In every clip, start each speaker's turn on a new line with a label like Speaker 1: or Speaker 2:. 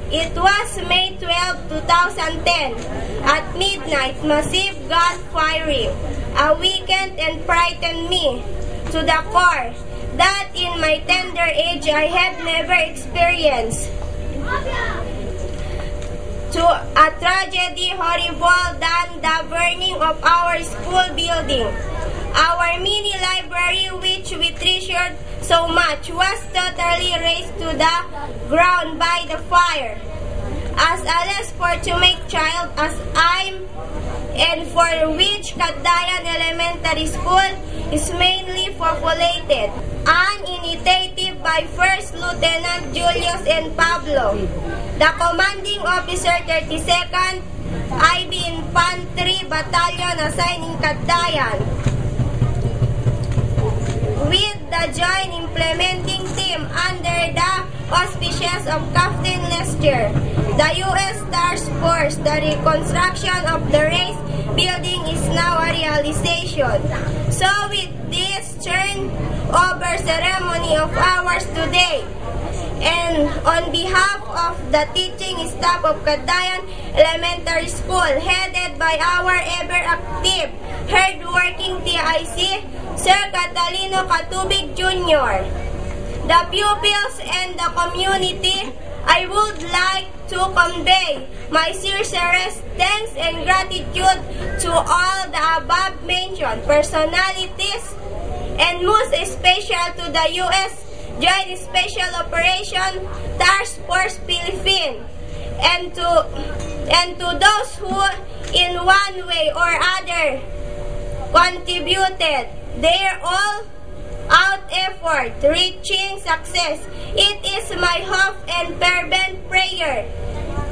Speaker 1: It was May 12, 2010. At midnight, massive gun firing awakened and frightened me to the core that in my tender age I had never experienced. To a tragedy horrible than the burning of our school building. Our mini library, which we treasured so much, was totally razed to the ground by the fire. As a less fortunate child as I'm, and for which Cagayan Elementary School is mainly populated, an initiative by First Lieutenant Julius and Pablo, the commanding officer 32nd IB Infantry Battalion assigned in Cagayan, with the joint implementing team under the auspices of Captain Lester, the U.S. Task Force. The reconstruction of the race building is now a realization. So with this turnover ceremony of ours today, and on behalf of the teaching staff of Cagayan Elementary School, headed by our ever-active, hard-working TIC, Sir Catalino Catubig Jr., the pupils and the community, I would like to convey my sincerest thanks and gratitude to all the above-mentioned personalities, and most especial to the U.S. Joint Special Operation Task Force Philippines, and to those who in one way or other contributed their all-out effort reaching success. It is my hope and fervent prayer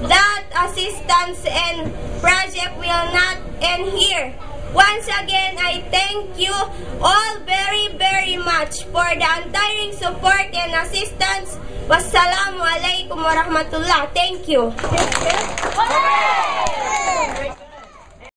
Speaker 1: that assistance and project will not end here. Once again, I thank you all very, very much for the untiring support and assistance. Wassalamu alaikum warahmatullah. Thank you.